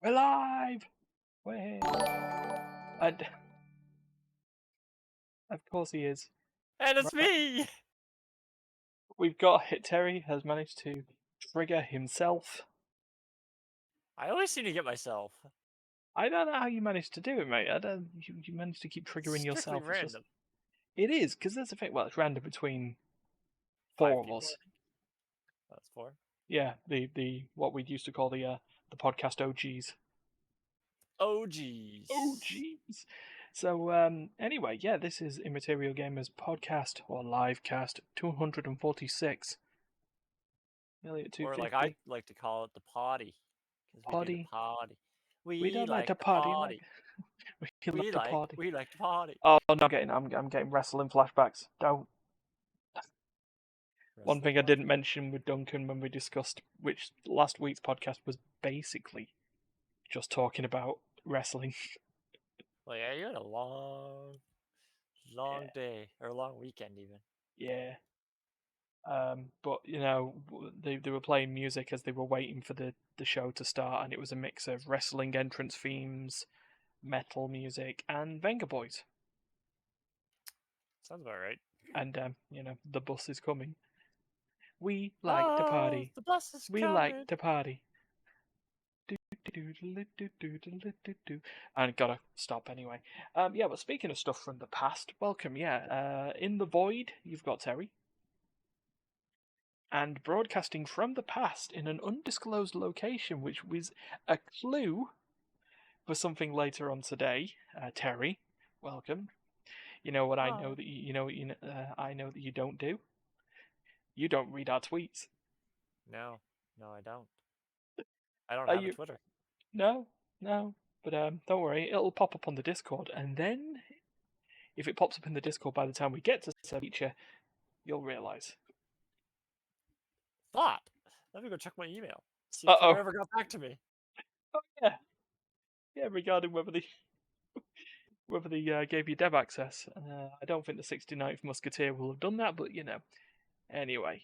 We're live! Way! And of course he is. And it's me! We've got Terry has managed to trigger himself. I always seem to get myself. I don't know how you managed to do it, mate. You managed to keep It's triggering strictly yourself. random. It is, because there's a thing. Well, it's random between 5 four of people, us. I think. That's 4. Yeah, the what we used to call the podcast OGs. Oh, jeez. OGs. So anyway, yeah, this is Immaterial Gamers podcast or live cast 246. Nearly at Or like 250. I like to call it the potty. Because we do the Potty. potty. We We don't like like to the party like potty. we love to party. We like to potty. Oh no, I'm getting wrestling flashbacks. Don't. One Wrestling thing I flash. didn't mention with Duncan when we discussed which last week's podcast was basically just talking about wrestling. Well, yeah, you had a long Yeah, day. Or a long weekend, even. yeah. But you know, they were playing music as they were waiting for the show to start, and it was a mix of wrestling entrance themes, metal music, and Venga Boys. Sounds about right. And you know, the bus is coming. We like to Oh, party. the bus is We like coming. to party. And gotta stop anyway. Yeah, but speaking of stuff from the past, welcome. Yeah, in the void, you've got Terry, and broadcasting from the past in an undisclosed location, which was a clue for something later on today. Terry, welcome. You know what I know Oh. that you know what I know that you don't do. You don't read our tweets. No. No, I don't. I don't Are have a you? Twitter. No, no. But don't worry, it'll pop up on the Discord, and then if it pops up in the Discord by the time we get to said feature, you'll realise. Thought. Let me go check my email. See if Twitter Uh-oh. ever got back to me. Oh yeah. Yeah, regarding whether they gave you dev access. I don't think the 69th Musketeer will have done that, but you know. Anyway,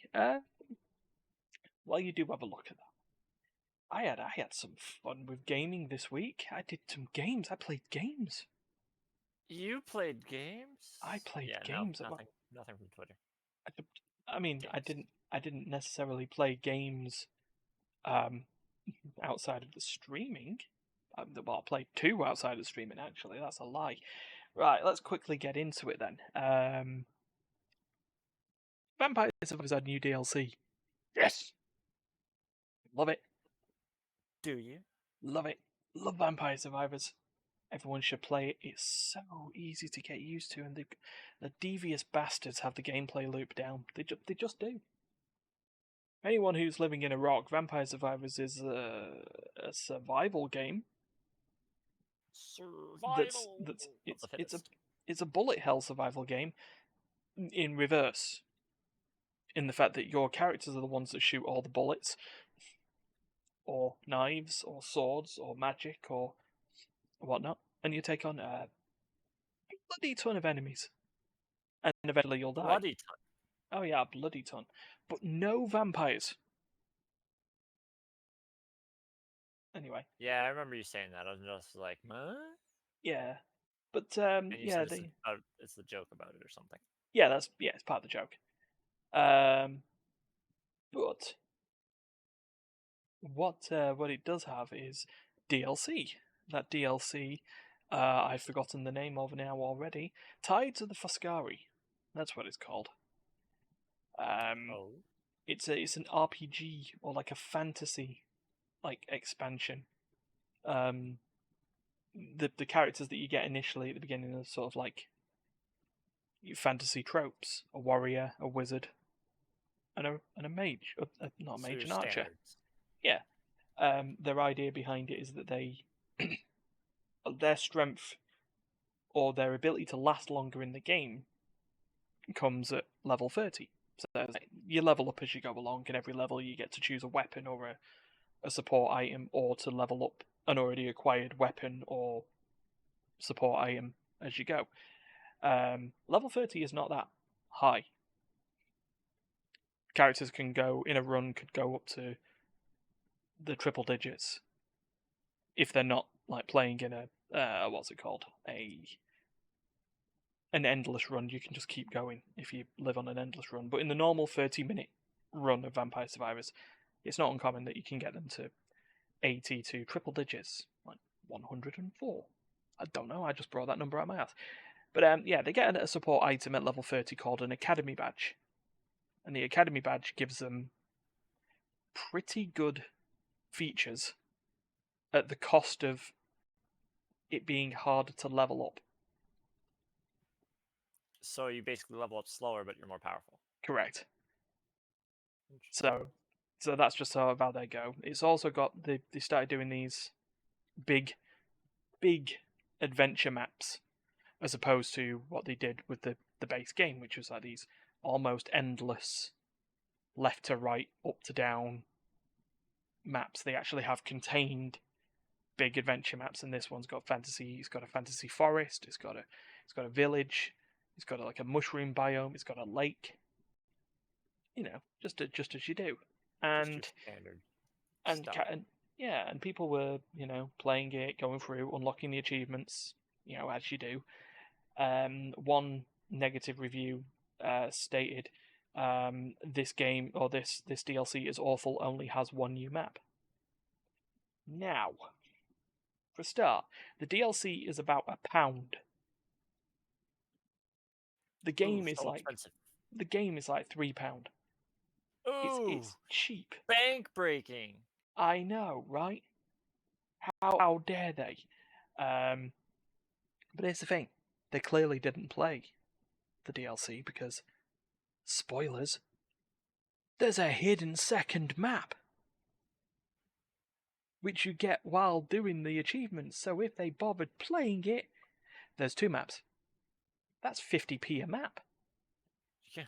while you do have a look at that, I had some fun with gaming this week. I did some games. I played games. You played games? I played Yeah, no, games. nothing from Twitter. I mean, Games. I didn't necessarily play games um outside of the streaming. Well, I played 2 outside of streaming, actually. That's a lie. Right, let's quickly get into it then. Vampire Survivors had new DLC. Yes! Love it. Do you? Love it. Love Vampire Survivors. Everyone should play it. It's so easy to get used to, and the devious bastards have the gameplay loop down. They just do. Anyone who's living in a rock, Vampire Survivors is a survival game Survival that's of the fittest. it's a bullet hell survival game in reverse, in the fact that your characters are the ones that shoot all the bullets, or knives, or swords, or magic, or whatnot, and you take on a bloody ton of enemies, and eventually you'll die. Bloody ton. Oh yeah, a bloody ton, but no vampires. Anyway, Yeah, I remember you saying that. I was just like, huh? yeah, but And you yeah, said it's the joke about it or something. yeah, it's part of the joke. Um, but what it does have is DLC. That DLC, I've forgotten the name of now already. Tides of the Foscari. That's what it's called. Um, Oh. it's an RPG or like a fantasy like expansion. The characters that you get initially at the beginning are sort of like fantasy tropes: a warrior, a wizard, and a mage. Not a So mage, your an archer. standards. Yeah. Their idea behind it is that their strength or their ability to last longer in the game comes at level 30. So you level up as you go along, and every level you get to choose a weapon or a support item, or to level up an already acquired weapon or support item as you go. Level 30 is not that high. Characters can go, in a run, could go up to the triple digits if they're not like playing in a what's it called, an endless run. You can just keep going if you live on an endless run. But in the normal 30-minute run of Vampire Survivors, it's not uncommon that you can get them to 80 to triple digits, like 104. I don't know. I just brought that number out of my ass. But yeah, they get a support item at level 30 called an Academy Badge. And the Academy Badge gives them pretty good features at the cost of it being harder to level up. So you basically level up slower, but you're more powerful. Correct. Interesting. So that's just how about they go. It's also got they started doing these big adventure maps as opposed to what they did with the base game, which was like these almost endless left to right, up to down maps. They actually have contained big adventure maps, and this one's got fantasy. It's got a fantasy forest. It's got a village. It's got like a mushroom biome. It's got a lake. You know, just as you do. Just your And standard and stuff. yeah, and people were playing it, going through, unlocking the achievements. As you do. One negative review stated this game or this DLC is awful. Only has one new map. Now, for a start, the DLC is about £1. The Ooh, game is so like expensive. £3. Ooh, It's cheap. bank breaking. I know, right? How dare they? Um, but here's the thing: they clearly didn't play the DLC because spoilers. There's a hidden second map, which you get while doing the achievements. So if they bothered playing it, there's 2 maps. That's 50p a map. Yeah,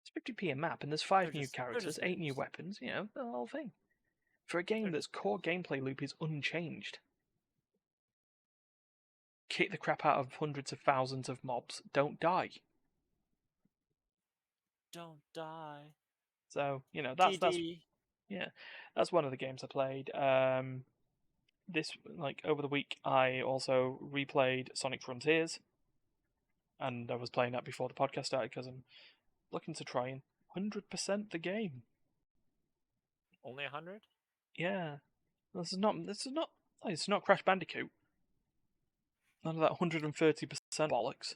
It's 50p a map, and there's 5 new they're characters, just 8 new noobs. weapons. The whole thing. For a game They're that's just core gameplay loop is unchanged. Kick the crap out of hundreds of thousands of mobs. Don't die. don't die. So that's DD. yeah, that's one of the games I played. This like over the week I also replayed Sonic Frontiers, and I was playing that before the podcast started because I'm looking to try and 100% the game. Only 100? Yeah, it's not Crash Bandicoot. None of that 130% bollocks.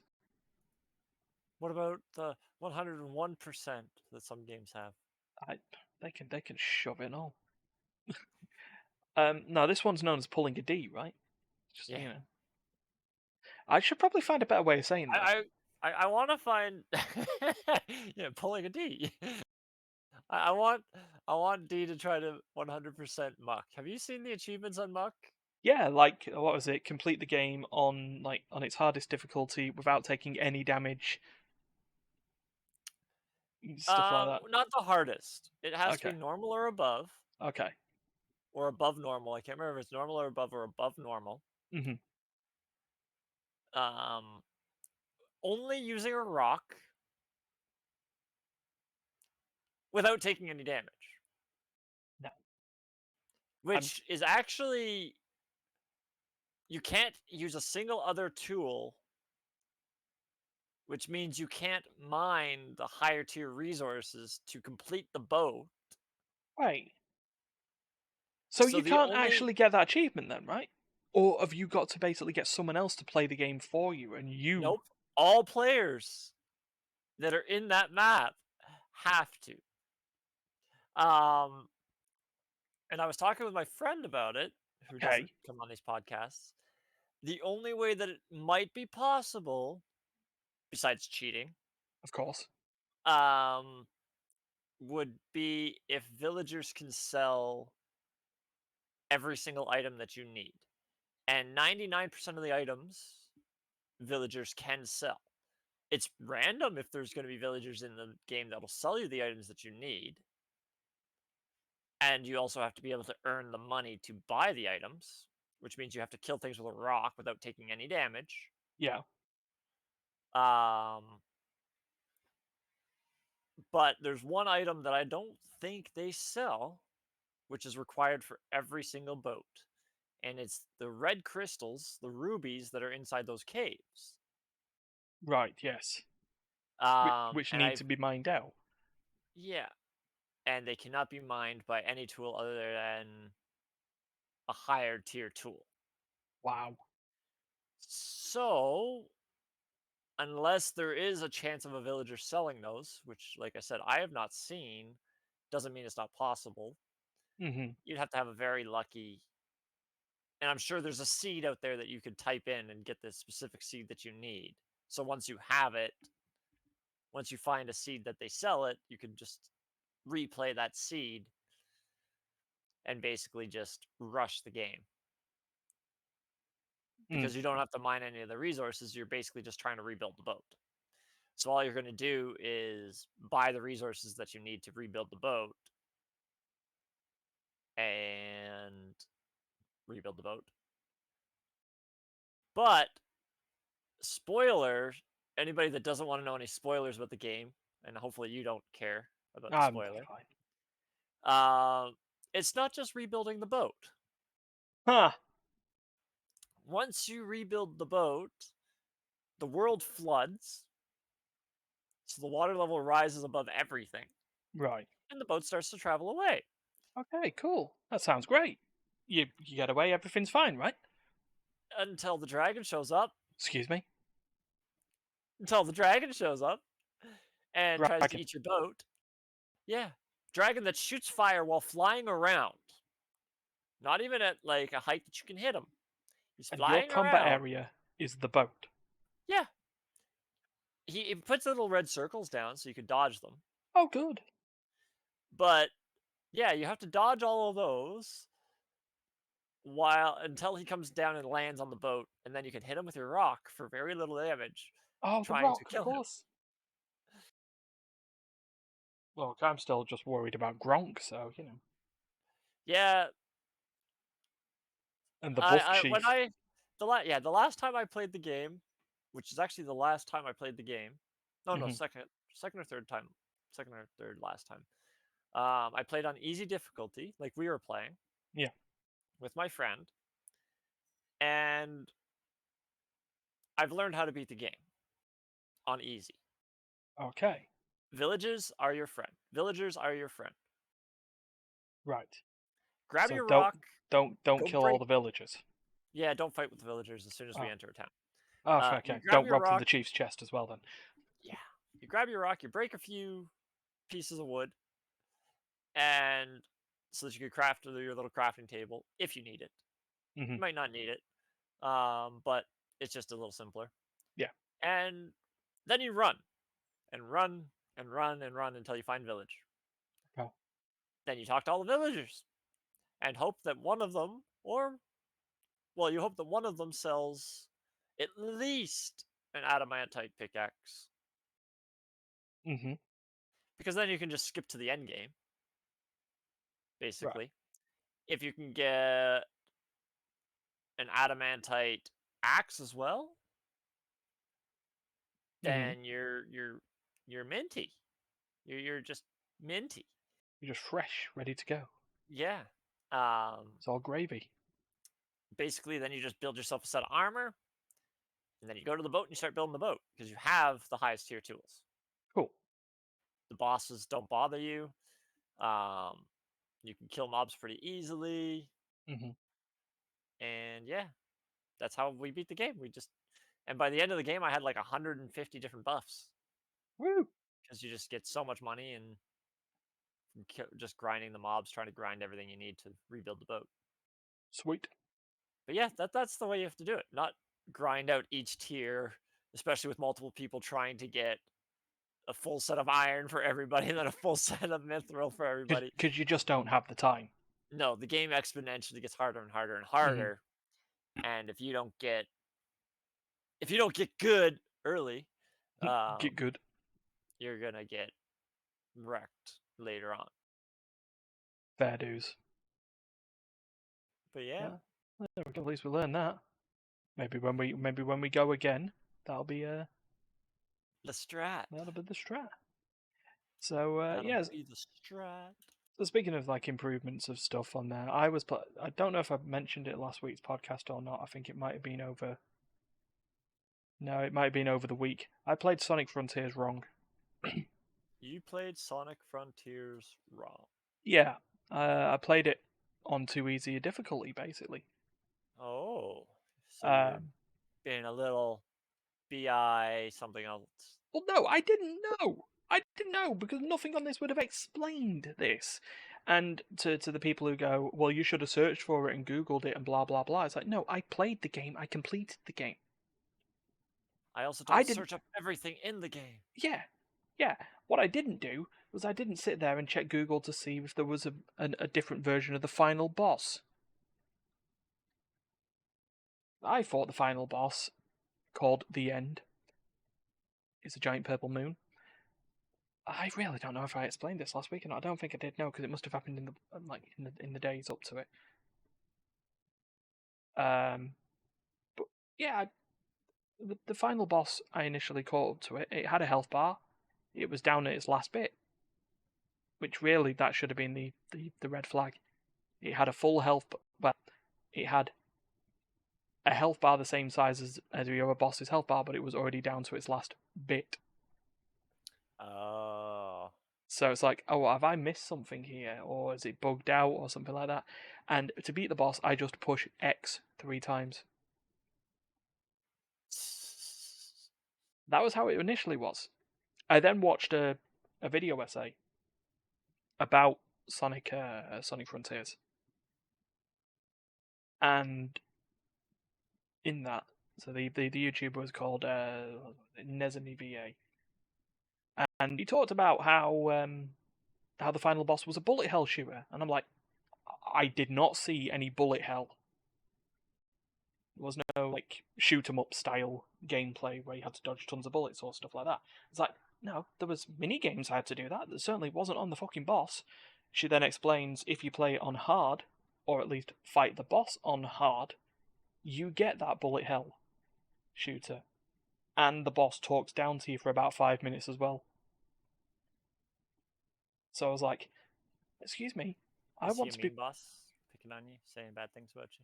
What about the 101% that some games have? I they can shove it all. No, this one's known as pulling a D, right? Just Yeah. I should probably find a better way of saying that. I want to find pulling a D. I want D to try to 100% muck. Have you seen the achievements on muck? Yeah, like what was it? Complete the game on its hardest difficulty without taking any damage, stuff like that. Not the hardest. It has to be Okay, normal or above, okay. or above normal. I can't remember if it's normal or above normal. Hmm. Um, only using a rock without taking any damage, No, I'm which is actually you can't use a single other tool, which means you can't mine the higher tier resources to complete the bow. right. So So you the can't only actually get that achievement then, right? Or have you got to basically get someone else to play the game for you, and you? nope, all players that are in that map have to. Um, and I was talking with my friend about it, who doesn't Okay, come on these podcasts. The only way that it might be possible, besides cheating, of course. um, would be if villagers can sell every single item that you need. And 99% of the items villagers can sell. It's random if there's going to be villagers in the game that'll sell you the items that you need. And you also have to be able to earn the money to buy the items, which means you have to kill things with a rock without taking any damage. Yeah. Um, but there's one item that I don't think they sell, which is required for every single boat. and it's the red crystals, the rubies that are inside those caves. Right. Yes. Which And need to be mined out. yeah, and they cannot be mined by any tool other than a higher tier tool. Wow. So, unless there is a chance of a villager selling those, which, like I said, I have not seen, doesn't mean it's not possible. Mhm. You'd have to have a very lucky, and I'm sure there's a seed out there that you could type in and get the specific seed that you need. So once you have it, once you find a seed that they sell it, you can just replay that seed and basically just rush the game Mm. because you don't have to mine any of the resources. You're basically just trying to rebuild the boat. So all you're going to do is buy the resources that you need to rebuild the boat and rebuild the boat. But spoiler, anybody that doesn't want to know any spoilers about the game, and hopefully you don't care about the I'm spoiler, fine. um, it's not just rebuilding the boat. Huh. Once you rebuild the boat, the world floods, so the water level rises above everything, Right. and the boat starts to travel away Okay. Cool. That sounds great. You get away. Everything's fine, right? until the dragon shows up. Excuse me. Until the dragon shows up and tries to Dragon. eat your boat. Yeah, dragon that shoots fire while flying around. Not even at like a height that you can hit him. He's And your flying combat around. area is the boat. Yeah, he puts little red circles down so you can dodge them. Oh, good. But yeah, you have to dodge all of those while until he comes down and lands on the boat, and then you can hit him with your rock for very little damage, Oh, the trying to rock, of kill him. course. Look, I'm still just worried about Gronk, so Yeah, and the buff I when chief. I the last time I played the game, which is actually the last time I played the game. No, no, Hmm. second or third time, second or third last time. I played on easy difficulty, like we were playing Yeah. with my friend, and I've learned how to beat the game on easy. Okay. Villages are your friend. Villagers are your friend. Right. Grab So your rock, don't go kill all break. the villagers. Yeah, don't fight with the villagers as soon as we Oh. enter a town. Oh, You okay. grab Don't your rob from rock. the chief's chest as well then. Yeah, you grab your rock. You break a few pieces of wood, and so that you can craft your little crafting table if you need it. Hmm. You might not need it, but it's just a little simpler. Yeah. And then you run and run and run and run until you find village. Okay. Then you talk to all the villagers and hope that one of them, or well, you hope that one of them sells at least an adamantite pickaxe, Hmm. because then you can just skip to the end game. Right. Basically, if you can get an adamantite axe as well, Hmm. then you're minty. You're just minty. You're just fresh, ready to go. Yeah. Um, It's all gravy. Basically, then you just build yourself a set of armor, and then you go to the boat and you start building the boat because you have the highest tier tools. Cool. The bosses don't bother you. Um, you can kill mobs pretty easily, Hmm. and yeah, that's how we beat the game. And by the end of the game, I had like 150 different buffs Woo. because you just get so much money and just grinding the mobs, trying to grind everything you need to rebuild the boat. Sweet. But yeah, that's the way you have to do it. Not grind out each tier, especially with multiple people trying to get a full set of iron for everybody and then a full set of mithril for everybody. Because you just don't have the time. No, the game exponentially gets harder and harder and Hmm. harder. And if you don't get good early, Get um, good. you're gonna get wrecked later on. Fair dues. But yeah, There we go. At least we learned that. Maybe when we go again, that'll be the strat. that'll be the strat. So That'll yes. be the strat. speaking of like improvements of stuff on there, I don't know if I mentioned it last week's podcast or not. I think it might have been over. No, it might have been over the week. I played Sonic Frontiers wrong. You played Sonic Frontiers wrong. Yeah, I played it on too easy a difficulty, basically. Oh, so you're Um, being a little bi something else. well, no, I didn't know. I didn't know because nothing on this would have explained this. And to the people who go, well, you should have searched for it and Googled it and blah blah blah. It's like, no, I played the game. I completed the game. I also I don't didn't. search up everything in the game. Yeah, yeah. What I didn't do was I didn't sit there and check Google to see if there was a different version of the final boss. I thought the final boss, called the End, is a giant purple moon. I really don't know if I explained this last week or not. I don't think I did. No, because it must have happened in the in the days up to it. But yeah, the final boss I initially caught up to it. It had a health bar. It was down at its last bit, which really that should have been the red flag. It had a full health, well, it had a health bar the same size as the other boss's health bar, but it was already down to its last bit. Oh. So it's like, oh, have I missed something here, or is it bugged out, or something like that? And to beat the boss, I just push X 3 times. That was how it initially was. I then watched a video essay about Sonic Frontiers, and in that, so the YouTuber was called Nezami VA, and he talked about how the final boss was a bullet hell shooter, and I'm like, I did not see any bullet hell. There was no like shoot 'em up style gameplay where you had to dodge tons of bullets or stuff like that. It's like, no, there was mini games I had to do that. That certainly wasn't on the fucking boss. She then explains if you play it on hard, or at least fight the boss on hard, you get that bullet hell shooter. And the boss talks down to you for about 5 minutes as well. So I was like, excuse me, I Is he want a to be. mean boss? Picking on you, saying bad things about you?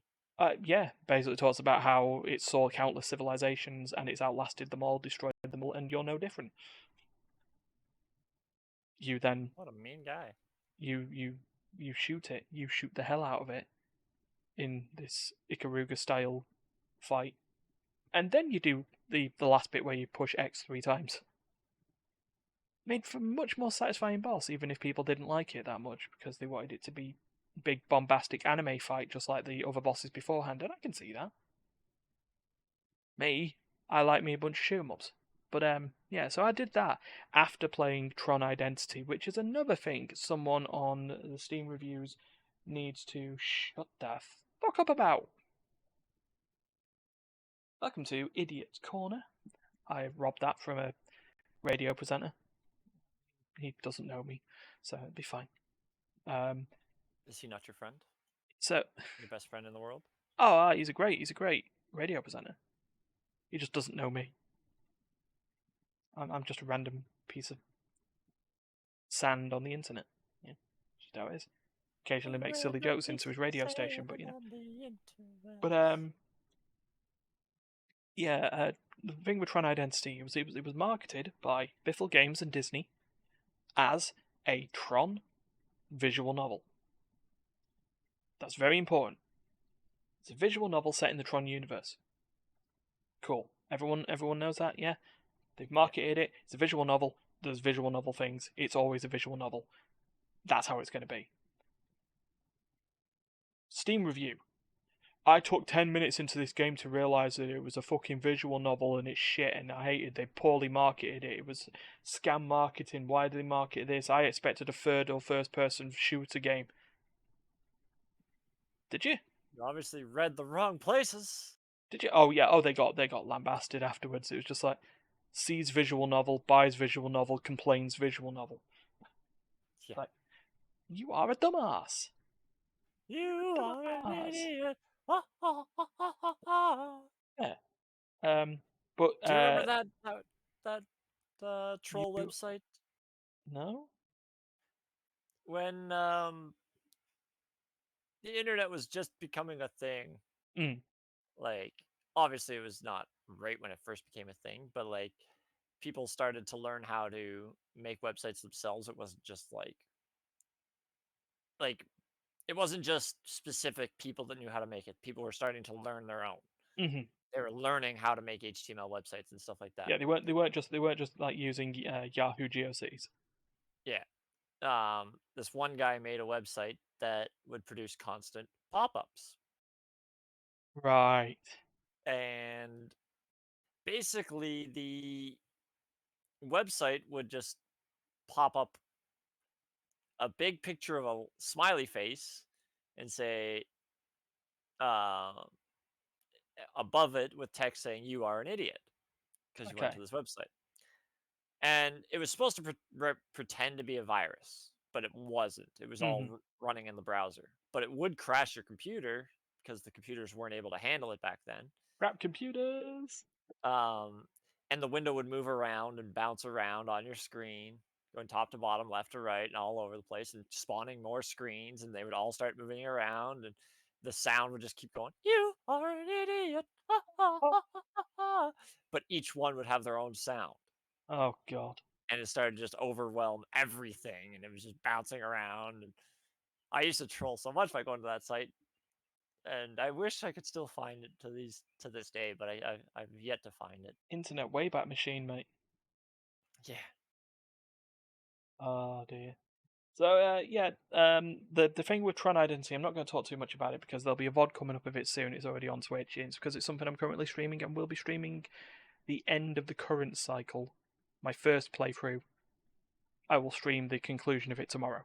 Yeah, basically talks about how it saw countless civilizations and it's outlasted them all, destroyed them all, and you're no different. You then What a mean guy. you shoot it, you shoot the hell out of it in this Ikaruga style fight, and then you do the last bit where you push X 3 times. Made for a much more satisfying boss, even if people didn't like it that much because they wanted it to be big bombastic anime fight just like the other bosses beforehand, and I can see that. Me, I like me a bunch of shoot 'em ups. But yeah, so I did that after playing Tron Identity, which is another thing someone on the Steam reviews needs to shut the fuck up about. Welcome to Idiot's Corner. I robbed that from a radio presenter. He doesn't know me, so it'll be fine. Um, Is he not your friend? so, Your best friend in the world? oh, he's a great radio presenter. He just doesn't know me. I'm just a random piece of sand on the internet. Yeah, just how it is. Occasionally makes silly jokes into his radio station, but you know. But yeah, the thing with Tron Identity it was marketed by Biffle Games and Disney as a Tron visual novel. That's very important. It's a visual novel set in the Tron universe. Cool. Everyone knows that, yeah? They've marketed it. It's a visual novel. There's visual novel things. It's always a visual novel. That's how it's going to be. Steam review. I took 10 minutes into this game to realise that it was a fucking visual novel and it's shit and I hated they poorly marketed it. It was scam marketing. Why did they market this? I expected a third or first person shooter game. Did you? You obviously read the wrong places. Did you? Oh yeah. Oh, they got lambasted afterwards. It was just like sees visual novel, buys visual novel, complains visual novel. Yeah. Like you are a dumbass. You are an Dumbass. idiot. Ha, ha, ha, ha, ha, ha. Yeah. But Do you remember that you troll website? no. when the internet was just becoming a thing, Mm. like obviously it was not right when it first became a thing, but like people started to learn how to make websites themselves. It wasn't just like it wasn't just specific people that knew how to make it. People were starting to learn their own. Hmm. They were learning how to make HTML websites and stuff like that. Yeah, they weren't just like using Yahoo GOCs. Yeah. This one guy made a website that would produce constant pop-ups. Right. And basically the website would just pop up a big picture of a smiley face and say uh, above it with text saying you are an idiot because you went to Okay. this website. And it was supposed to pretend to be a virus, but it wasn't. It was all Hmm. running in the browser, but it would crash your computer because the computers weren't able to handle it back then. Crap computers. Um, and the window would move around and bounce around on your screen, going top to bottom, left to right, and all over the place, and spawning more screens, and they would all start moving around, and the sound would just keep going. You are an idiot, ha, ha, Oh, ha, ha, ha, ha. But each one would have their own sound, oh God. and it started to just overwhelm everything, and it was just bouncing around. And I used to troll so much by going to that site, and I wish I could still find it to this day, but I've yet to find it. Internet Wayback Machine, mate. Yeah. Oh dear. So yeah, the thing with Tron Identity, I'm not going to talk too much about it because there'll be a VOD coming up of it soon. It's already on Twitch. It's because it's something I'm currently streaming and will be streaming the end of the current cycle. My first playthrough. I will stream the conclusion of it tomorrow,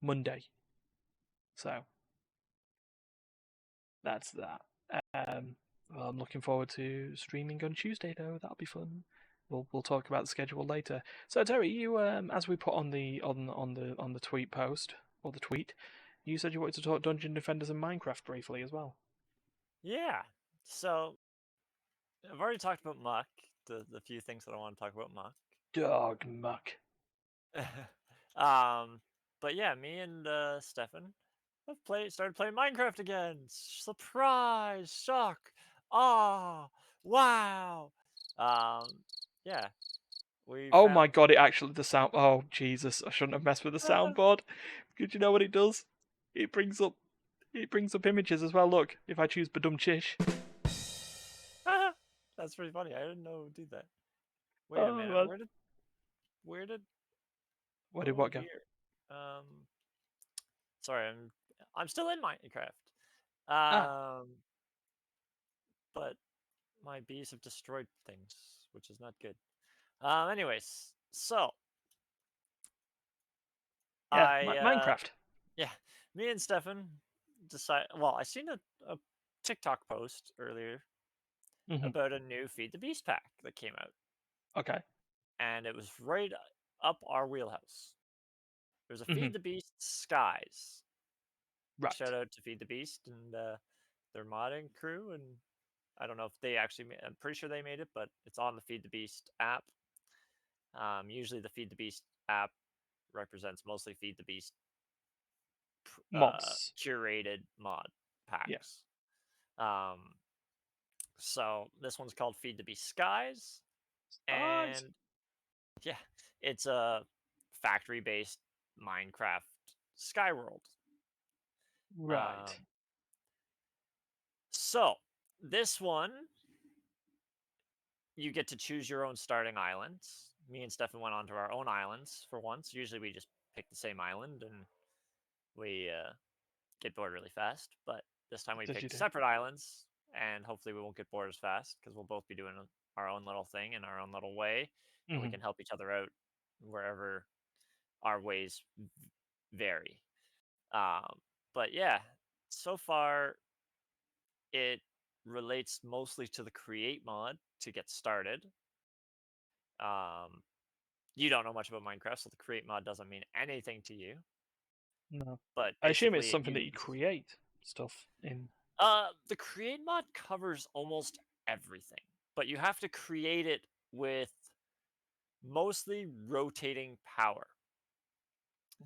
Monday. So that's that. Well, I'm looking forward to streaming on Tuesday though. That'll be fun. We'll talk about the schedule later. So Terry, you as we put on the tweet post or the tweet, you said you wanted to talk Dungeon Defenders and Minecraft briefly as well. Yeah. So I've already talked about Muck, the few things that I want to talk about Muck. Dog muck. um, but yeah, me and Stefan have started playing Minecraft again. Surprise, shock, ah, wow. Um, yeah, we Oh found. my god! It actually the sound. Oh Jesus! I shouldn't have messed with the soundboard. Because you know what it does? It brings up it brings up images as well. Look, if I choose Badum Chish. That's pretty funny. I didn't know it would do that. Wait a Oh minute. man, Where did where did oh what go? dear. Um, sorry, I'm still in Minecraft. Ah, But my bees have destroyed things, which is not good. Anyways, so yeah, I Minecraft. yeah, me and Stefan decide. Well, I seen a TikTok post earlier Hmm. about a new Feed the Beast pack that came out, Okay. and it was right up our wheelhouse. There's a Hmm. Feed the Beast Skies. Right. Shout out to Feed the Beast and their modding crew. And I don't know if they actually. I'm pretty sure they made it, but it's on the Feed the Beast app. Usually, the Feed the Beast app represents mostly Feed the Beast Mods. curated mod Yeah. packs. Um, so this one's called Feed the Beast Skies, Nice. and yeah, it's a factory-based Minecraft sky world. Right. Um, so this one, you get to choose your own starting islands. Me and Stefan went onto our own islands for once. Usually we just pick the same island and we get bored really fast. But this time we Did you picked do? separate islands, and hopefully we won't get bored as fast because we'll both be doing our own little thing in our own little way, and we Hmm. can help each other out wherever our ways vary. Um, but yeah, so far it relates mostly to the create mod to get started. Um, you don't know much about Minecraft, so the create mod doesn't mean anything to you. No. But I assume it's basically, it something that you uses create stuff in. the create mod covers almost everything, but you have to create it with mostly rotating power.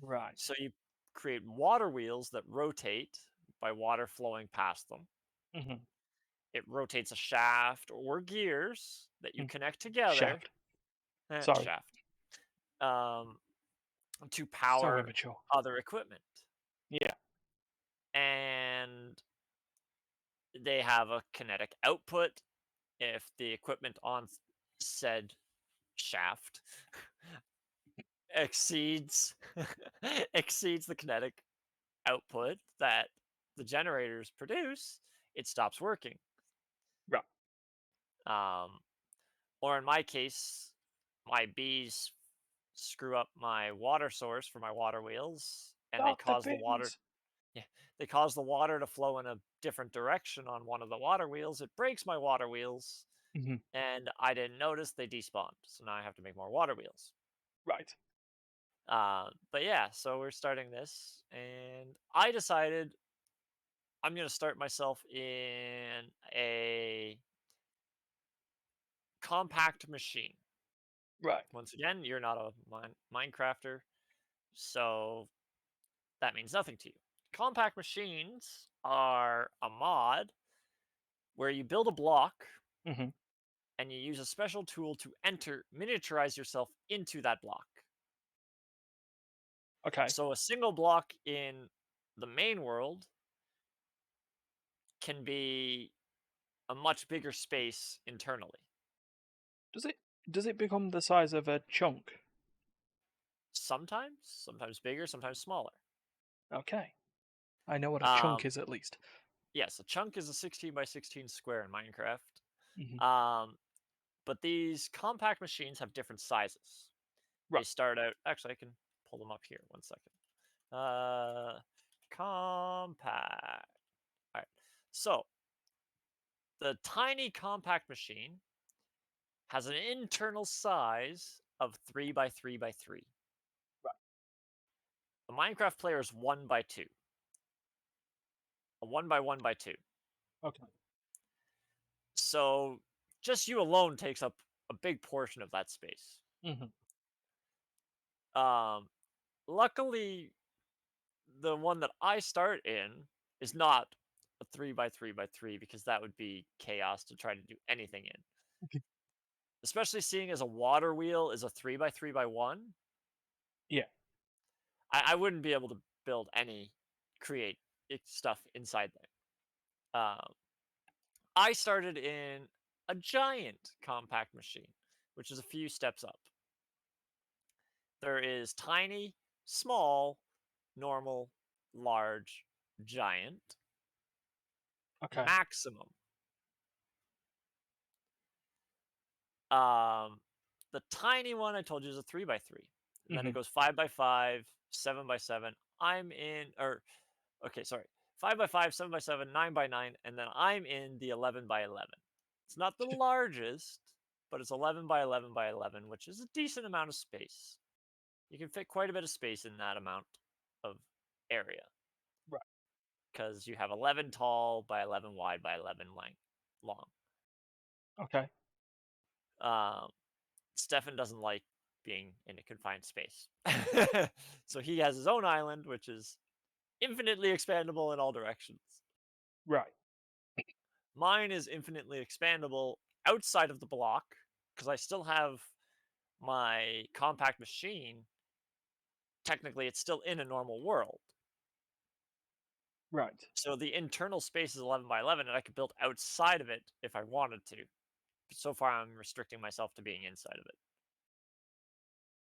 Right. So you create water wheels that rotate by water flowing past them. Mhm. It rotates a shaft or gears that you Mm. connect together, Shaft. Sorry. shaft, um, to So power immature. other equipment. Yeah. And they have a kinetic output if the equipment on said shaft exceeds exceeds the kinetic output that the generators produce, it stops working. Right. Um, or in my case, my bees screw up my water source for my water wheels, and they Not the cause the water. bees. Yeah, they cause the water to flow in a different direction on one of the water wheels. It breaks my water wheels, Mhm. and I didn't notice they despawned. So now I have to make more water wheels. Right. But yeah, so we're starting this, and I decided I'm gonna start myself in a compact machine. Right. Once again, you're not a Minecrafter, so that means nothing to you. Compact machines are a mod where you build a block Mhm. and you use a special tool to miniaturize yourself into that block. Okay. So a single block in the main world can be a much bigger space internally. Does it does it become the size of a chunk? Sometimes bigger, sometimes smaller. Okay. I know what a chunk Um, is at least. yes, a chunk is a 16 by 16 square in Minecraft. Mhm. Um, but these compact machines have different sizes. They Right. start out. Actually, I can pull them up here. One second. Uh, compact. All right. So the tiny compact machine has an internal size of 3 by 3 by 3. Right. A Minecraft player is 1 by 2. A 1 by 1 by 2. Okay. So just you alone takes up a big portion of that space. Mhm. Um, Luckily, the one that I start in is not a 3 by 3 by 3 because that would be chaos to try to do anything in. Okay. Especially seeing as a water wheel is a 3 by 3 by 1. Yeah. I wouldn't be able to build any create stuff inside there. I started in a giant compact machine, which is a few steps up. There is tiny, small, normal, large, giant, Okay. maximum. Um, the tiny one I told you is a 3 by 3. And then it Mhm. goes 5 by 5, 7 by 7. I'm in, or okay, sorry, 5 by 5, 7 by 7, 9 by 9, and then I'm in the 11 by 11. It's not the largest, but it's 11 by 11 by 11, which is a decent amount of space. You can fit quite a bit of space in that amount of area Right. because you have 11 tall by 11 wide by 11 length long. Okay. Um, Stefan doesn't like being in a confined space. So he has his own island, which is infinitely expandable in all directions. Right. Mine is infinitely expandable outside of the block because I still have my compact machine. Technically, it's still in a normal world. Right. So the internal space is 11 by 11, and I could build outside of it if I wanted to. But so far, I'm restricting myself to being inside of it.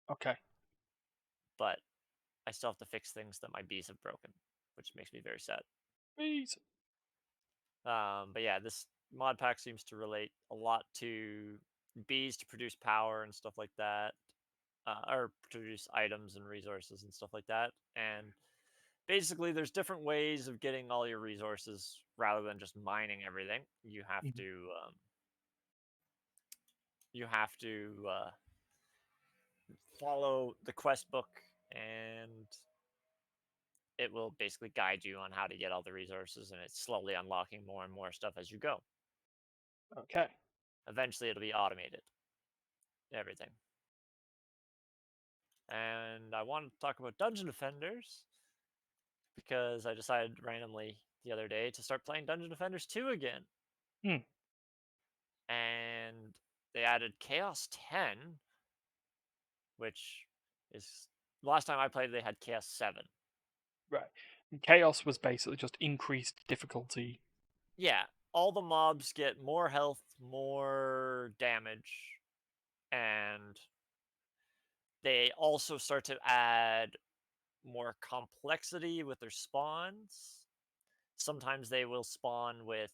Okay. But I still have to fix things that my bees have broken, which makes me very sad. Bees. But yeah, this mod pack seems to relate a lot to bees to produce power and stuff like that, or produce items and resources and stuff like that. And basically, there's different ways of getting all your resources rather than just mining everything. Mhm. You have to follow the quest book, and it will basically guide you on how to get all the resources, and it's slowly unlocking more and more stuff as you go. Okay. Eventually, it'll be automated. Everything. and I wanted to talk about Dungeon Defenders because I decided randomly the other day to start playing Dungeon Defenders 2 again. Hmm. And they added Chaos 10, which is last time I played they had Chaos 7. Right. Chaos was basically just increased difficulty. Yeah, all the mobs get more health, more damage, and they also start to add more complexity with their spawns. Sometimes they will spawn with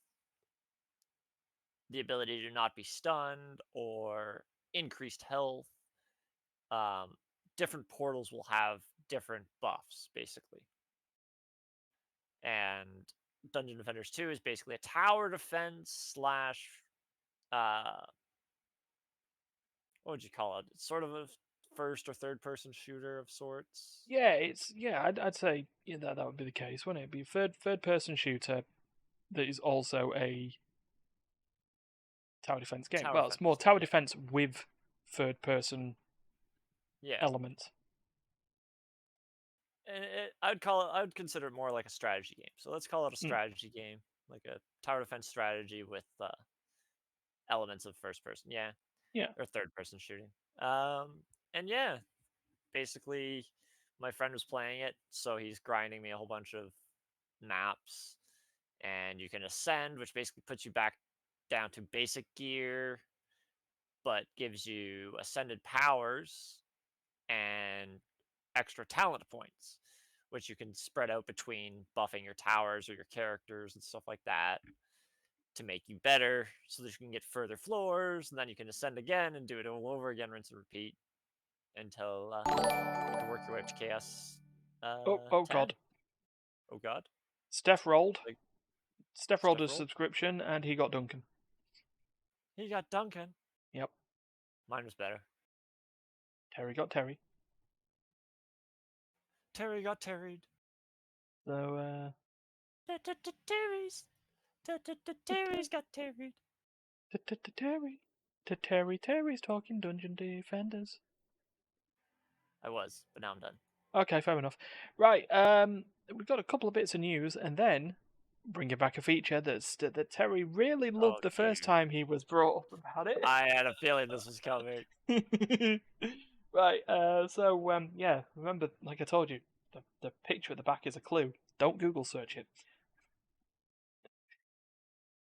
the ability to not be stunned or increased health. Um, different portals will have different buffs, basically. And Dungeon Defenders 2 is basically a tower defense slash what would you call it? It's sort of a first or third person shooter of sorts. I'd say that would be the case, wouldn't it? It'd be a third person shooter that is also a tower defense game. Tower Well, it's more defense. tower Yeah. defense with third person Yeah. elements. I would consider it more like a strategy game. So let's call it a strategy game, like a tower defense strategy with elements of first person. Yeah. Yeah. Or third person shooting. And yeah, basically my friend was playing it, so he's grinding me a whole bunch of maps, and you can ascend, which basically puts you back down to basic gear, but gives you ascended powers and extra talent points, which you can spread out between buffing your towers or your characters and stuff like that to make you better so that you can get further floors, and then you can ascend again and do it all over again, rinse and repeat until you can work your way up to chaos Oh 10. god. Oh god. Steph rolled. Like, Steph rolled Steph a rolled. subscription and he got Duncan. He got Duncan. Yep. Mine was better. Terry got Terry. Terry got Terried. So Terry's. Terry's got Terried. Terry's talking Dungeon Defenders. I was, but now I'm done. Okay, fair enough. Right, we've got a couple of bits of news, and then bringing back a feature that Terry really Oh, loved the first dude. time he was brought up about it. I had a feeling this was coming. Right, yeah, remember, like I told you, the picture at the back is a clue. Don't Google search it.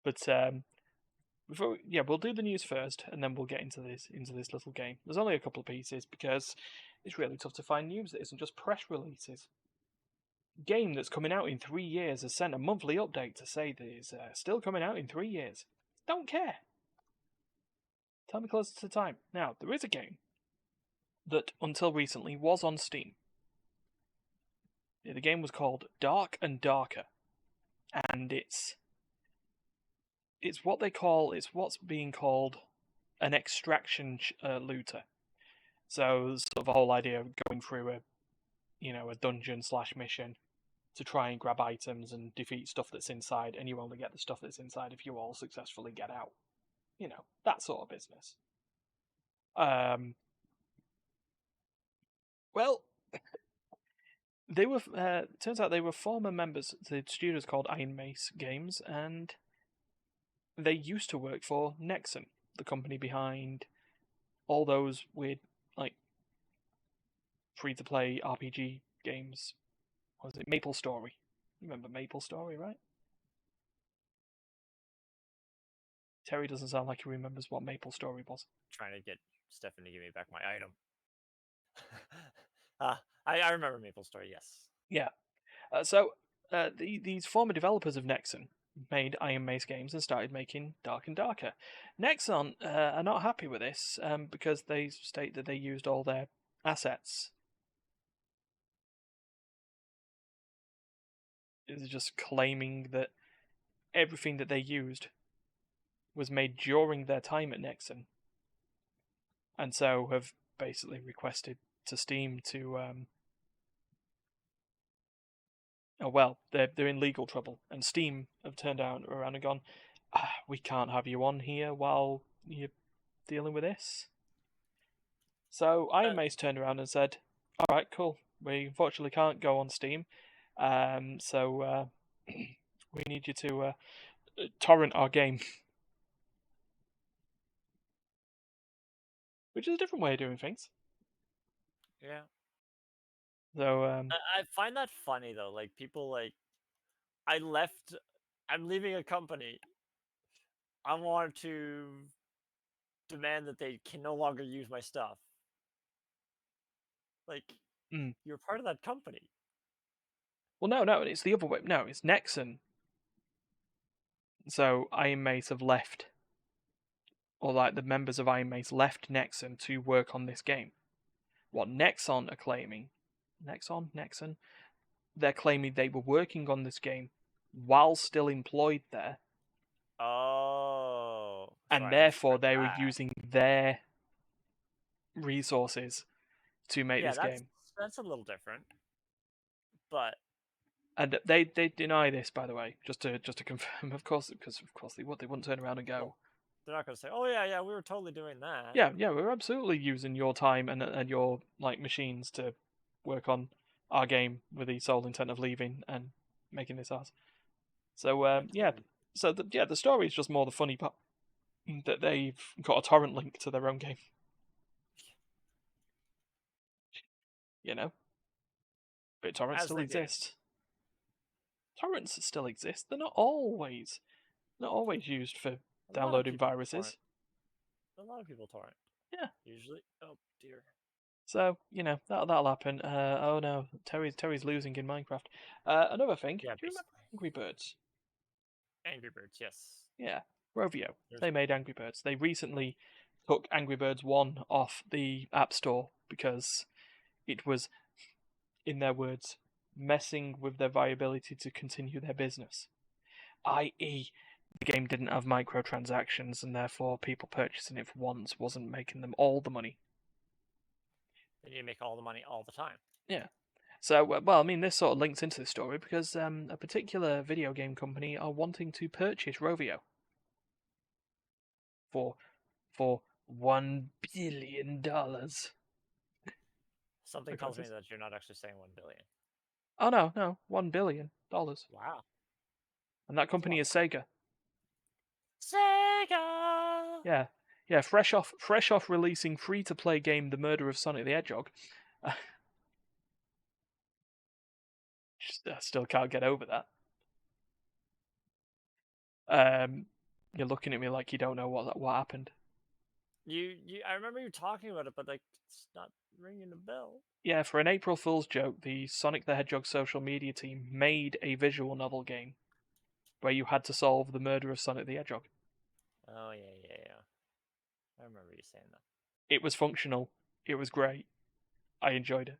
But we'll do the news first, and then we'll get into this little game. There's only a couple of pieces because it's really tough to find news that isn't just press releases. Game that's coming out in 3 years has sent a monthly update to say that it's still coming out in 3 years. Don't care. Tell me closer to time. Now, there is a game that, until recently, was on Steam. The game was called Dark and Darker, and it's what's being called an extraction looter. So, sort of the whole idea of going through a dungeon slash mission to try and grab items and defeat stuff that's inside, and you only get the stuff that's inside if you all successfully get out. That sort of business. Well, they were. Turns out they were former members. The studio's called Iron Mace Games, and they used to work for Nexon, the company behind all those weird, like, free-to-play RPG games. What was it? Maple Story. You remember Maple Story, right? Terry doesn't sound like he remembers what Maple Story was. Trying to get Stephanie to give me back my item. I remember Maple Story, yes. Yeah. These former developers of Nexon made Iron Mace games and started making Dark and Darker. Nexon are not happy with this because they state that they used all their assets. It's just claiming that everything that they used was made during their time at Nexon, and so have basically requested to Steam to they're in legal trouble, and Steam have turned around and gone, we can't have you on here while you're dealing with this. So Iron Mace turned around and said, All right, cool. We unfortunately can't go on Steam, so we need you to torrent our game, which is a different way of doing things. Yeah. So I find that funny though. Like people like I left I'm leaving a company. I want to demand that they can no longer use my stuff. Like mm. you're part of that company. Well, no, it's the other way. No, it's Nexon. So Iron Mace have left, or like the members of Iron Mace left Nexon to work on this game. What Nexon are claiming, Nexon, they're claiming they were working on this game while still employed there, Oh, so and I therefore misread they were that. using their resources to make Yeah, this game. that's a little different. But And they deny this, by the way, just to confirm, of course, because of course they wouldn't turn around and well, go, they're not going to say, "Oh yeah, we were totally doing that." yeah, we're absolutely using your time and your like machines to work on our game with the sole intent of leaving and making this ours. So Yeah, yeah, totally. so the story is just more the funny part that they've got a torrent link to their own game. You know, but torrents As still they do. exist. Torrents still exist. They're not always used for A lot of downloading people torrent. viruses. A lot of people torrent. Yeah. Usually. Oh dear. So that'll happen. Oh no, Terry's losing in Minecraft. Another thing. Do Yeah, you remember basically. Angry Birds? Angry Birds, yes. Yeah, Rovio. There's They made Angry Birds. They recently took Angry Birds 1 off the App Store because it was, in their words, messing with their viability to continue their business. I.e., the game didn't have microtransactions, and therefore people purchasing it for once wasn't making them all the money. They need to make all the money all the time. Yeah. So, well, I mean, this sort of links into the story because a particular video game company are wanting to purchase Rovio for $1 billion. Something tells me that you're not actually saying 1 billion. Oh no, $1 billion, Wow. and that That's a company lot is of money. Sega. Sega! Yeah, yeah, fresh off releasing free-to-play game The Murder of Sonic the Hedgehog. I still can't get over that. You're looking at me like you don't know what happened. I remember you talking about it, but like it's not ringing a bell. Yeah, for an April Fool's joke, the Sonic the Hedgehog social media team made a visual novel game where you had to solve the murder of Sonic the Hedgehog. Oh yeah. I remember you saying that. It was functional. It was great. I enjoyed it.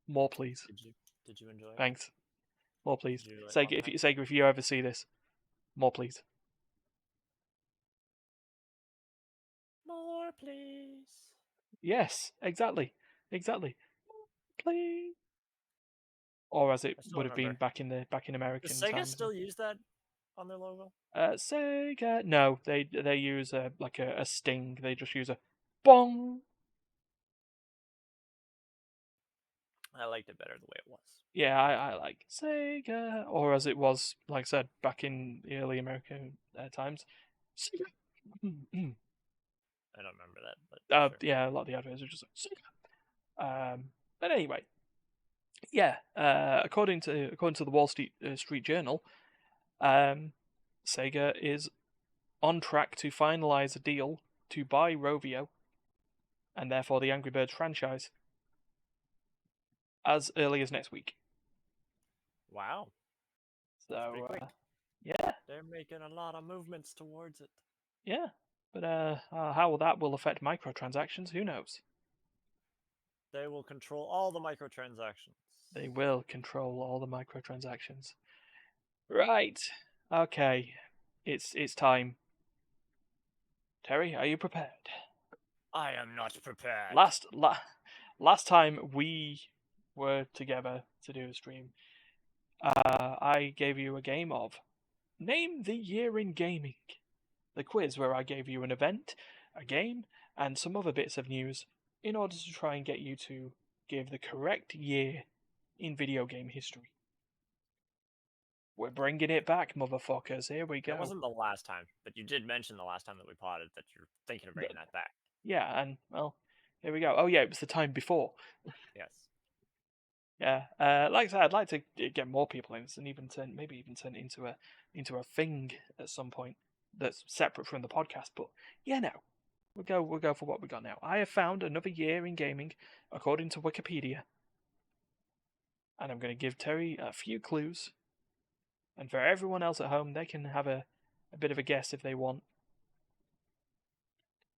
More, please. Did you enjoy it? Thanks. More, please. Did you enjoy it Sega, one time? If you ever see this, more, please. More, please. Yes, exactly. Please. Or as it I still would have been remember. back in Does American Sega times. still use that on their logo? Sega. No, they use a sting. They just use a bong. I liked it better the way it was. Yeah, I like Sega, or as it was, like I said, back in the early American times, Sega. I don't remember that, but sure. Yeah, a lot of the adverts are just like Sega. But anyway, yeah. According to the Wall Street Journal, Sega is on track to finalize a deal to buy Rovio, and therefore the Angry Birds franchise, as early as next week. Wow. That's pretty So, quick. yeah. They're making a lot of movements towards it. Yeah. But how that will affect microtransactions, who knows? They will control all the microtransactions. They will control all the microtransactions. Right. Okay. It's time. Terry, are you prepared? I am not prepared. Last time we were together to do a stream, I gave you a game of Name the Year in Gaming. The quiz where I gave you an event, a game, and some other bits of news in order to try and get you to give the correct year in video game history. We're bringing it back, motherfuckers. Here we go. That wasn't the last time, but you did mention the last time that we potted that you're thinking of bringing that back. Yeah, and, well, here we go. Oh, yeah, it was the time before. Yes. Yeah, like I said, I'd like to get more people in this and maybe even turn it into a thing at some point that's separate from the podcast. But yeah, no, we'll go for what we got now. I have found another year in gaming, according to Wikipedia, and I'm going to give Terry a few clues, and for everyone else at home, they can have a bit of a guess if they want.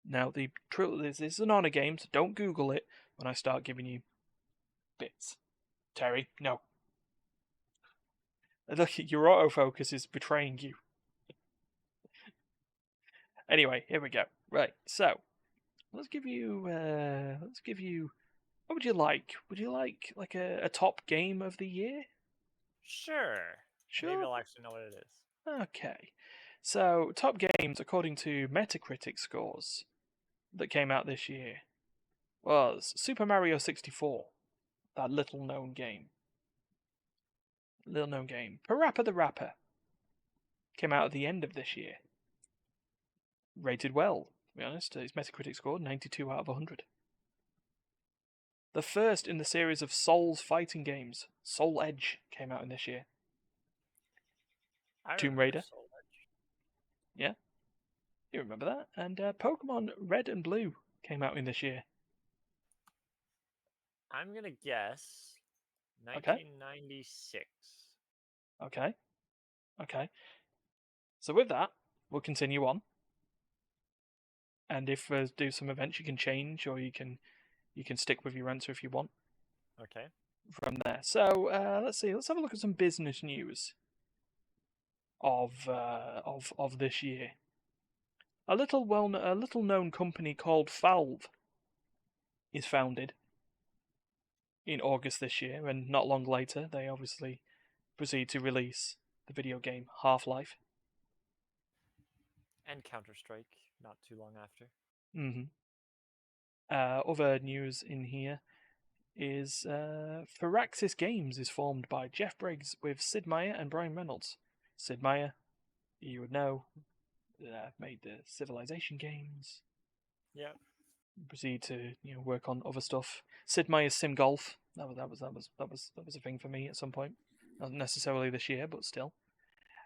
Now, the truth is, this is an honor game, so don't Google it when I start giving you bits. Terry, no. Look, your autofocus is betraying you. Anyway, here we go. Right, so let's give you. What would you like? Would you like a top game of the year? Sure. Sure. Maybe I'll actually know what it is. Okay. So top games according to Metacritic scores that came out this year was Super Mario 64, that little known game. Parappa the Rapper came out at the end of this year. Rated well, to be honest. Its Metacritic score 92 out of 100. The first in the series of Souls fighting games, Soul Edge, came out in this year. Tomb Raider. Yeah, you remember that. And Pokemon Red and Blue came out in this year. I'm going to guess 1996. Okay. So with that, we'll continue on. And if do some events, you can change, or you can stick with your answer if you want. Okay. From there. So let's see. Let's have a look at some business news of this year. A little known company called Valve is founded in August this year, and not long later, they obviously proceed to release the video game Half-Life. And Counter-Strike, not too long after. Mm-hmm. Other news in here is Firaxis Games is formed by Jeff Briggs with Sid Meier and Brian Reynolds. Sid Meier, you would know, made the Civilization games. Yeah. Proceed to work on other stuff. Sid Meier's Sim Golf. That was a thing for me at some point. Not necessarily this year, but still.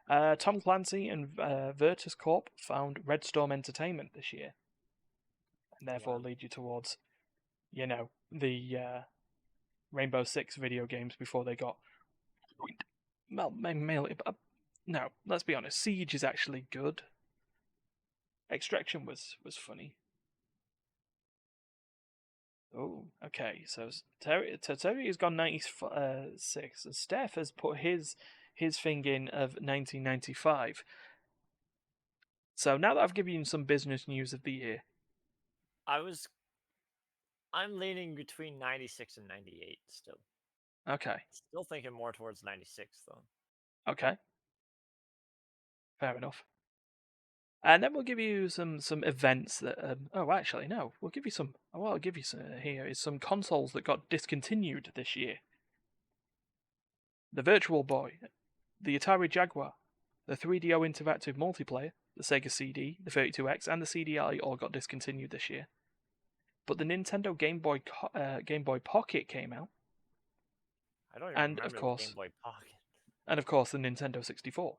Tom Clancy and Virtus Corp found Red Storm Entertainment this year, and therefore lead you towards, the Rainbow Six video games before they got ruined. Well, mainly, no. Let's be honest. Siege is actually good. Extraction was funny. Oh, okay. So Terry has gone 96, and Steph has put his thing in of 1995. So now that I've given you some business news of the year, I'm leaning between 96 and 98 still. Okay. Still thinking more towards 96 though. Okay. Fair enough. And then we'll give you some events that. Oh, actually, no. We'll give you some. What I'll give you here is some consoles that got discontinued this year. The Virtual Boy, the Atari Jaguar, the 3DO Interactive Multiplayer, the Sega CD, the 32X, and the CDI all got discontinued this year. But the Nintendo Game Boy Pocket came out. I don't even remember the Game Boy Pocket. And of course, the Nintendo 64.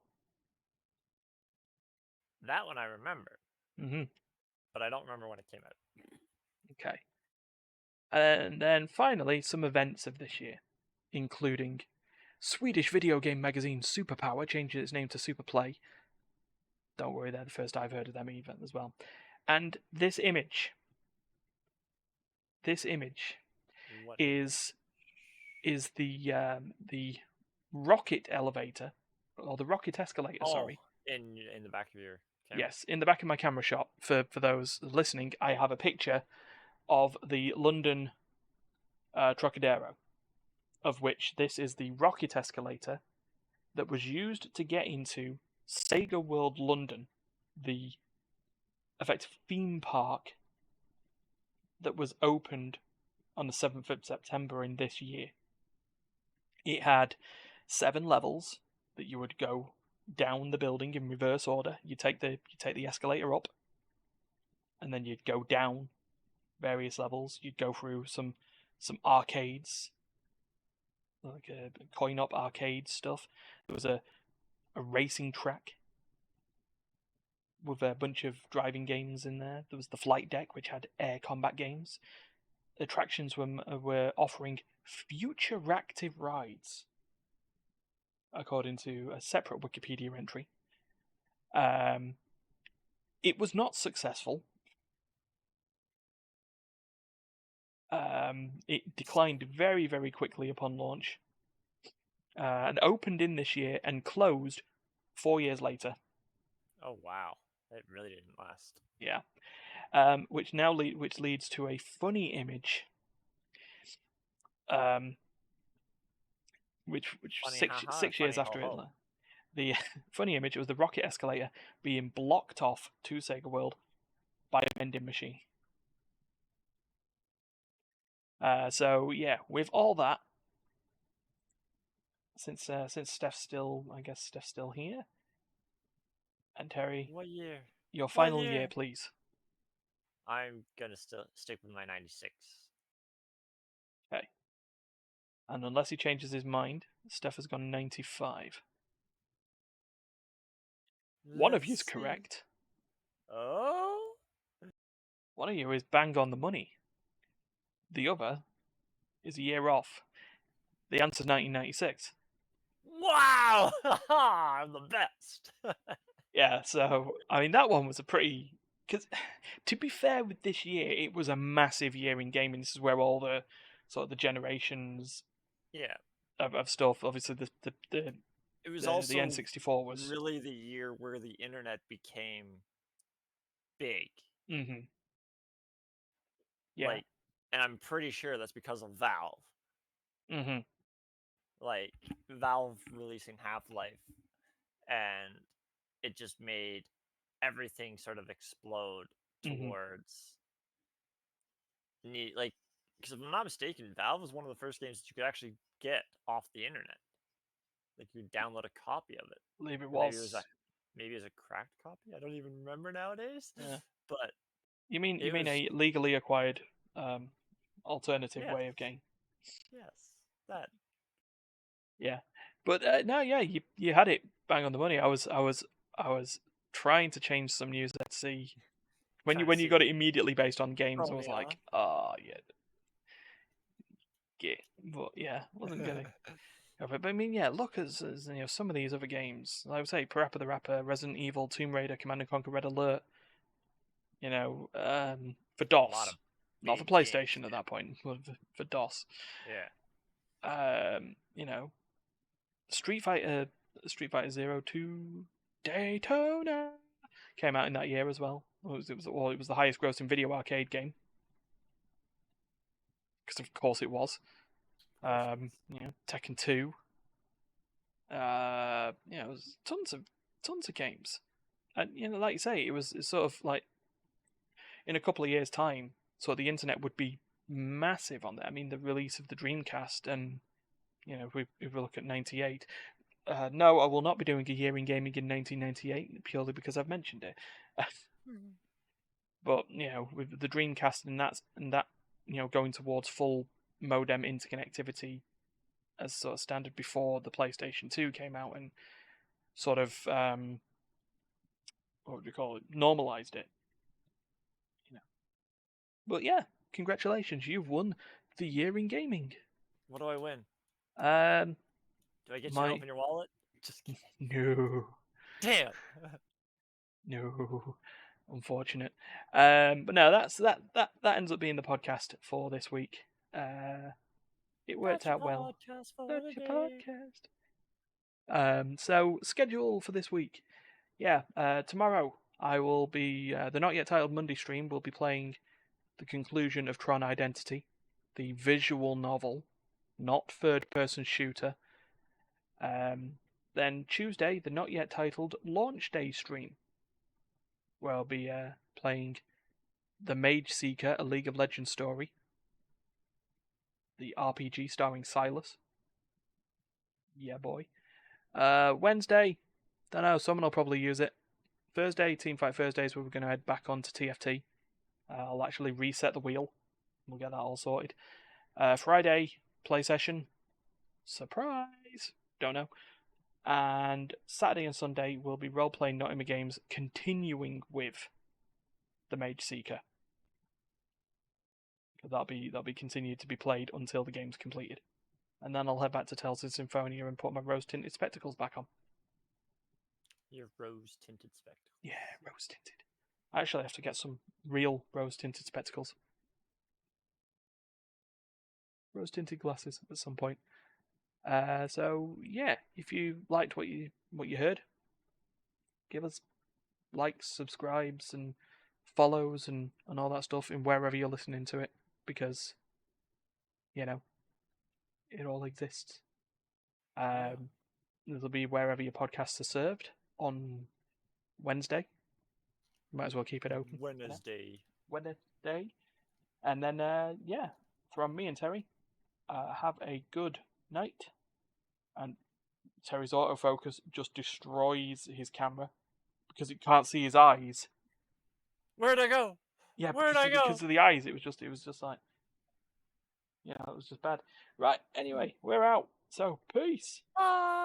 That one I remember. Mm-hmm. But I don't remember when it came out. Okay. And then finally, some events of this year, including Swedish video game magazine Superpower changing its name to Superplay. Don't worry, they're the first I've heard of them even as well. And this image is the rocket elevator, or the rocket escalator, sorry. In the back of your camera. Yes, in the back of my camera shot. For those listening, I have a picture of the London Trocadero, of which this is the rocket escalator that was used to get into Sega World London, the effective theme park that was opened on the 7th of September in this year. It had 7 levels that you would go down the building in reverse order. You take the escalator up, and then you'd go down various levels. You'd go through some arcades, like a coin op arcade stuff. There was a racing track with a bunch of driving games in there. There was the flight deck, which had air combat games. Attractions were offering future-active rides, according to a separate Wikipedia entry. It was not successful. It declined very, very quickly upon launch, and opened in this year and closed 4 years later. Oh wow, it really didn't last. Yeah, which leads to a funny image. Which Funny, six haha, six years funny, after ho it, ho. the funny image, it was the rocket escalator being blocked off to Sega World by a vending machine. So yeah, with all that, since Steph's still, I guess Steph's still here, and Terry, What year? your What final year, year? please. I'm gonna still stick with my 96. Okay. And unless he changes his mind, Steph has gone 95. One of you is Let's see. correct. Oh, One of you is bang on the money. The other is a year off. The answer's 1996. wow! I'm the best. Yeah, so I mean that one was a pretty. Because to be fair, with this year, it was a massive year in gaming. This is where all the sort of the generations Yeah, of stuff. Obviously, it was the also N64 was. really the year where the internet became big. Hmm. Yeah. Like, and I'm pretty sure that's because of Valve. Hmm. Like, Valve releasing Half-Life, and it just made everything sort of explode Hmm. towards like, because if I'm not mistaken, Valve was one of the first games that you could actually get off the internet. Like, you download a copy of it, I believe it or was. maybe it was a cracked copy. I don't even remember nowadays. Yeah. But You it mean was, a legally acquired alternative yes, way of game? yes, that. Yeah, but no, yeah, you had it bang on the money. I was trying to change some news there to see Trying to when you got see. it immediately based on games. I Throw was me on. like, oh yeah, get. But yeah, wasn't gonna go for it. But I mean, yeah, look as some of these other games. Like I would say, Parappa the Rapper, Resident Evil, Tomb Raider, Command and Conquer: Red Alert. For A lot DOS, of not for big games PlayStation at came that point, but for DOS. Yeah. You know, Street Fighter, Street Fighter Zero 2 Daytona came out in that year as well. It was the highest grossing video arcade game, because of course it was. Of course it Tekken 2. It was tons of games, and like you say, it's sort of like in a couple of years' time, so the internet would be massive on there. I mean, the release of the Dreamcast, and if we look at '98. No, I will not be doing a year in gaming in 1998 purely because I've mentioned it. was. But with the Dreamcast and that going towards full modem interconnectivity as sort of standard before the PlayStation 2 came out and sort of what would you call it, normalized it. But yeah, congratulations, you've won the year in gaming. What do I win? Um, Do I get you to my open your wallet? Just kidding. no, Damn. no, unfortunate. But no, that ends up being the podcast for this week. It worked That's your out well. podcast for That's the your day. podcast. So schedule for this week. Yeah, tomorrow I will be the not yet titled Monday stream. Will be playing the conclusion of Tron Identity, the visual novel, not third person shooter. Then Tuesday, the not yet titled Launch Day stream, where I'll be playing The Mage Seeker, a League of Legends story. the RPG starring Silas. Yeah, boy. Wednesday, don't know. Someone will probably use it. Thursday, Teamfight Thursdays, we're going to head back on to TFT. I'll actually reset the wheel. We'll get that all sorted. Friday, play session. Surprise! Don't know. And Saturday and Sunday will be role-playing Nottingham games, continuing with the Mage Seeker. That'll be continued to be played until the game's completed. And then I'll head back to Tales of Symphonia and put my rose-tinted spectacles back on. Your rose-tinted spectacles. Yeah, rose-tinted. I actually have to get some real rose-tinted spectacles. Rose-tinted glasses at some point. So yeah, if you liked what you heard, give us likes, subscribes, and follows and all that stuff in wherever you're listening to it, because it all exists. It'll be wherever your podcasts are served on Wednesday. Might as well keep it open. Wednesday. And then from me and Terry, have a good night. And Terry's autofocus just destroys his camera because it can't see his eyes. Where'd I go? Yeah, Where'd I go? because of the eyes, it was just like, it was just bad. Right, anyway, we're out. So, peace. Bye.